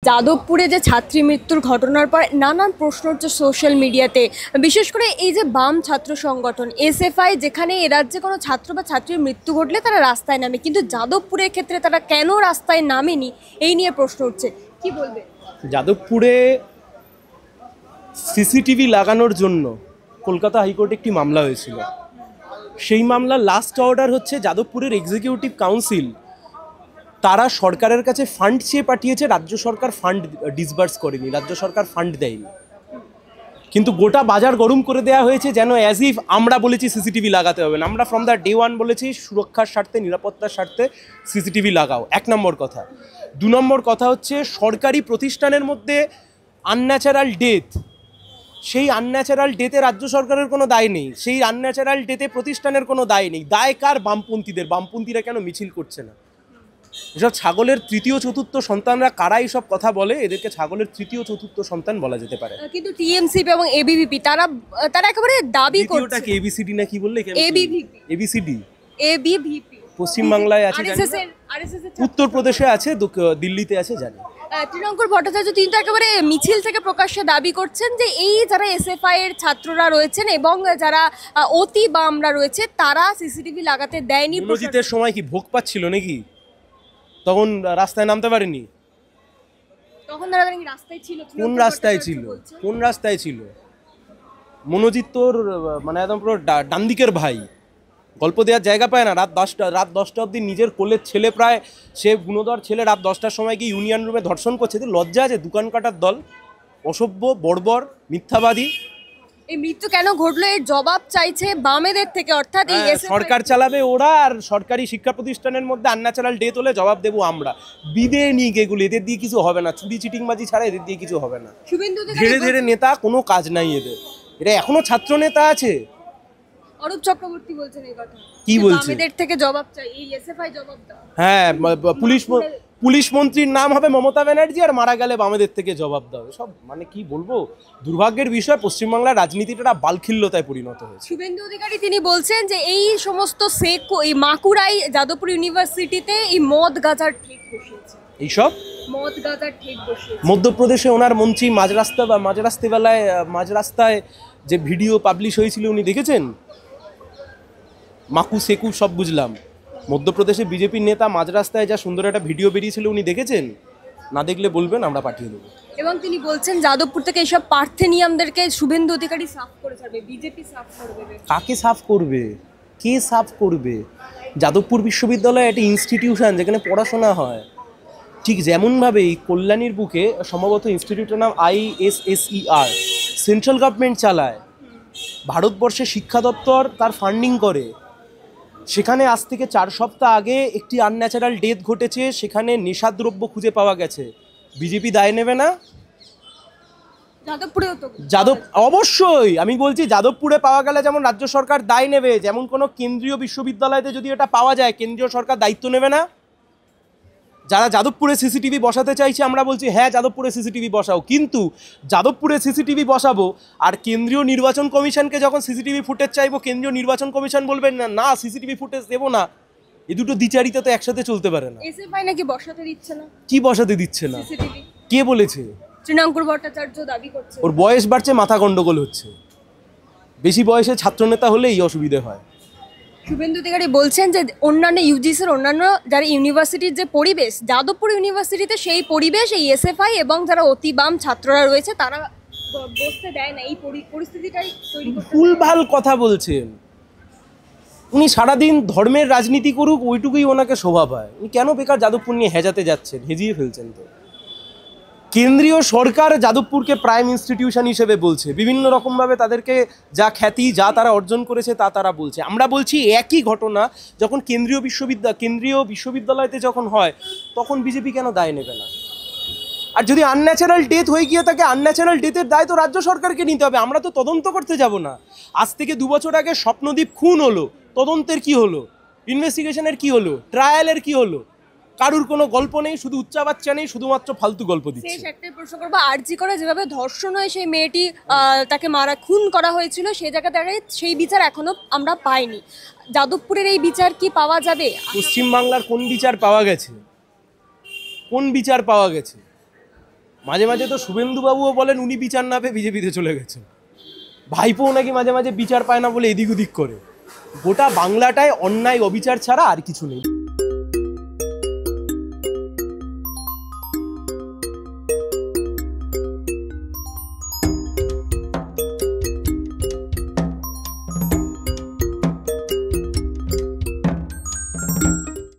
যাদবপুরে যে ছাত্রী মৃত্যুর ঘটনার পর নানান প্রশ্ন হচ্ছে সোশ্যাল মিডিয়াতে, বিশেষ করে এই যে বাম ছাত্র সংগঠন এসএফআই, যেখানে এ রাজ্যে কোনো ছাত্র বা ছাত্রীর মৃত্যু ঘটলে তারা রাস্তায় নামে, কিন্তু যাদবপুরের ক্ষেত্রে তারা কেন রাস্তায় নামেনি এই নিয়ে প্রশ্ন উঠছে। কি বলবে? যাদবপুরে সিসিটিভি লাগানোর জন্য কলকাতা হাইকোর্টে একটি মামলা হয়েছিল। সেই মামলার লাস্ট অর্ডার হচ্ছে যাদবপুরের এক্সিকিউটিভ কাউন্সিল তারা সরকারের কাছে ফান্ড চেয়ে পাঠিয়েছে, রাজ্য সরকার ফান্ড ডিসবার্স করেনি, রাজ্য সরকার ফান্ড দেয়নি। কিন্তু গোটা বাজার গরম করে দেওয়া হয়েছে যেন অ্যাজ ইফ আমরা বলেছি সিসিটিভি লাগাতে হবে না। আমরা ফ্রম দ্য ডে ওয়ান বলেছি সুরক্ষার স্বার্থে, নিরাপত্তার স্বার্থে সিসিটিভি লাগাও, এক নম্বর কথা। দু নম্বর কথা হচ্ছে সরকারি প্রতিষ্ঠানের মধ্যে আনন্যাচারাল ডেথ, সেই আনন্যাচারাল ডেথে রাজ্য সরকারের কোনো দায় নেই, সেই আনন্যাচারাল ডেথে প্রতিষ্ঠানের কোনো দায় নেই। দায় কার? বামপন্থীদের। বামপন্থীরা কেন মিছিল করছে না? এসব ছাগলের তৃতীয় চতুর্থ সন্তানরা কারা এইসব কথা বলে? এদেরকে ছাগলের তৃতীয় চতুর্থ সন্তান বলা যেতে পারে। কিন্তু টিএমসিপি এবং এবিভিপি তারা একেবারে দাবি করছে। ওটা কি এবিসিডি না কি বললে? এবিভিপি। এবিসিডি এবিভিপি পশ্চিমবাংলায় আছে, উত্তরপ্রদেশে আছে, দিল্লিতে আছে, জানি। তৃণাঙ্কুর ভট্টাচার্য তিনি তো একেবারে মিছিল থেকে প্রকাশ্যে দাবি করছেন যে এই যারা এসএফআই এর ছাত্ররা রয়েছেন এবং যারা অতি বামরা রয়েছে তারা সিসিটিভি লাগাতে দেয়নি। মনোজিতের সময় কি ভোগ পাচ্ছিল নাকি? তখন রাস্তায় নামতে পারেনি? তখন তারা রাস্তায় ছিল। কোন রাস্তায় ছিল? কোন রাস্তায় ছিল? মনোজিৎ তোর মানে একদম পুরো ডান দিকের ভাই, গল্প দেওয়ার জায়গা পায় না। রাত 10টা অবধি নিজের কোলের ছেলে, প্রায় সে গুণধর ছেলে, রাত 10টার সময় গিয়ে ইউনিয়ন রুমে ধর্ষণ করছে। লজ্জা আছে? দোকান কাটার দল, অসভ্য, বর্বর, মিথ্যাবাদী। এই মৃত্যু কেন ঘটলো এর জবাব চাইছে বামেদের থেকে, অর্থাৎ এই সরকার চালাবে ওরা, আর সরকারি শিক্ষা প্রতিষ্ঠানের মধ্যে আনন্যাচারাল ডেথ হলে জবাব দেবো আমরা। বিদে নিক এগুলো, এদের দিয়ে কিছু হবে না। চুরি চিটিংবাজি ছাড়া এদের দিয়ে কিছু হবে না। ধীরে ধীরে নেতা, কোনো কাজ নাই এদের। এরা এখনো ছাত্র নেতা আছে। অরূপ চক্রবর্তী বলছেন এই কথা। কি বলছে? বামেদের থেকে জবাব চাই, এই এসএফআই জবাব দাও। হ্যাঁ, পুলিশ মন্ত্রীর নাম হবে মমতা ব্যানার্জি, আর মারা গেলে বামেদের থেকে জবাব দেবে। সব মানে কি বলবো, দুর্ভাগ্যের বিষয় পশ্চিমবাংলার রাজনীতিটা বালখিল্যতায় পরিণত হয়েছে। শুভেন্দু অধিকারী তিনি বলছেন যে এই সমস্ত এই মাকুড়াই যাদবপুর ইউনিভার্সিটিতে এই মদ গাঁজার ঠেক বসিয়েছে। এইসব মদ গাঁজার ঠেক বসিয়েছে। মধ্যপ্রদেশে ওনার মন্ত্রী মাঝ রাস্তায় যে ভিডিও পাবলিশ হয়েছিল উনি দেখেছেন? মাকু সেকু সব বুঝলাম। মধ্যপ্রদেশে বিজেপির নেতা মাঝ রাস্তায় যা সুন্দর একটা ভিডিও বেরিয়েছিল উনি দেখেছেন? না দেখলে বলবেন, আমরা পাঠিয়ে দেবো। এবং তিনি বলছেন যাদবপুর থেকে এইসব পার্থেনিয়ামদেরকে শুভেন্দু অধিকারী সাফ করে ছাড়বে, বিজেপি সাফ করে দেবে। কাকে সাফ করবে? কে সাফ করবে? যাদবপুর বিশ্ববিদ্যালয় একটা ইনস্টিটিউশন যেখানে পড়াশোনা হয়। ঠিক যেমনভাবে এই কল্যাণীর বুকে সম্ভবত ইনস্টিটিউটের নাম ISSER, সেন্ট্রাল গভর্নমেন্ট চালায়। ভারতবর্ষের শিক্ষা দপ্তর তার ফান্ডিং করে। সেখানে আজ থেকে 4 সপ্তাহ আগে একটি আনন্যাচারাল ডেথ ঘটেছে, সেখানে নেশাদ্রব্য খুঁজে পাওয়া গেছে। বিজেপি দায় নেবে না? অবশ্যই আমি বলছি, যাদবপুরে পাওয়া গেলে যেমন রাজ্য সরকার দায় নেবে, যেমন কোনো কেন্দ্রীয় বিশ্ববিদ্যালয়তে যদি এটা পাওয়া যায় কেন্দ্রীয় সরকার দায়িত্ব নেবে না? যারা যাদবপুরে সিসিটিভি বসাতে চাইছে আমরা বলছি হ্যাঁ যাদবপুরে সিসিটিভি বসাও, কিন্তু যাদবপুরে সিসিটিভি বসাবো আর কেন্দ্রীয় নির্বাচন কমিশনকে যখন সিসিটিভি ফুটেজ চাইবো কেন্দ্রীয় নির্বাচন কমিশন বলবেন না না সিসিটিভি ফুটেজ দেবো না। এই দুটো দ্বিচারিতা তো একসাথে চলতে পারে না। এসএফআই নাকি বসাতে দিচ্ছে না। কি বসাতে দিচ্ছে না? কে বলেছে? তৃণাঙ্কুর ভট্টাচার্য দাবি করছে। ওর বয়স বাড়ছে, মাথা গন্ডগোল হচ্ছে। বেশি বয়সে ছাত্রনেতা হলে এই অসুবিধে হয়। শুভেন্দু অধিকারী বলছেন যে অন্যান্য ইউজিসির অন্যান্য যারা ইউনিভার্সিটির যে পরিবেশ, যাদবপুর ইউনিভার্সিটিতে সেই পরিবেশ এই এসএফআই এবং যারা অতি বাম ছাত্ররা রয়েছে তারা বসতে দেয় না। এই পরিস্থিতিটাই তৈরি করতে। ভুলভাল কথা বলছেন উনি। সারাদিন ধর্মের রাজনীতি করুক, ওইটুকুই ওনাকে শোভা পায়। উনি কেন বেকার যাদবপুর নিয়ে হেজাতে যাচ্ছেন? হেজিয়ে ফেলছেন তো। কেন্দ্রীয় সরকার যাদবপুরকে প্রাইম ইনস্টিটিউশন হিসেবে বলছে, বিভিন্ন রকমভাবে তাদেরকে যা খ্যাতি যা তারা অর্জন করেছে তা তারা বলছে। আমরা বলছি একই ঘটনা যখন কেন্দ্রীয় বিশ্ববিদ্যালয়তে যখন হয় তখন বিজেপি কেন দায় নেবে না? আর যদি আনন্যাচারাল ডেথ হয়ে গিয়ে থাকে, আনন্যাচারাল ডেথের দায় তো রাজ্য সরকারকে নিতে হবে। আমরা তো তদন্ত করতে যাব না। আজ থেকে 2 বছর আগে স্বপ্নদীপ খুন হলো, তদন্তের কি হলো? ইনভেস্টিগেশনের কি হলো? ট্রায়ালের কি হলো? কারুর কোনো গল্প নেই, শুধু উচ্চাবাচ্চা নেই, শুধুমাত্র ফালতু গল্প দিচ্ছে। শেষ একটাই প্রশ্ন করবো, আরজি করে যেভাবে ধর্ষণ হয় সেই মেয়েটি তাকে খুন করা হয়েছিল, সেই জায়গা দাঁড়িয়ে সেই বিচার এখনো আমরা পাইনি। যাদবপুরের এই বিচার কি পাওয়া যাবে? পশ্চিমবাংলার কোন বিচার পাওয়া গেছে? কোন বিচার পাওয়া গেছে? মাঝে মাঝে তো শুভেন্দুবাবুও বলেন উনি বিচার না পেয়ে বিজেপিতে চলে গেছেন, ভাইপোও নাকি মাঝে মাঝে বিচার পায় না বলে এদিক ওদিক করে। গোটা বাংলাটায় অন্যায় অবিচার ছাড়া আর কিছু নেই।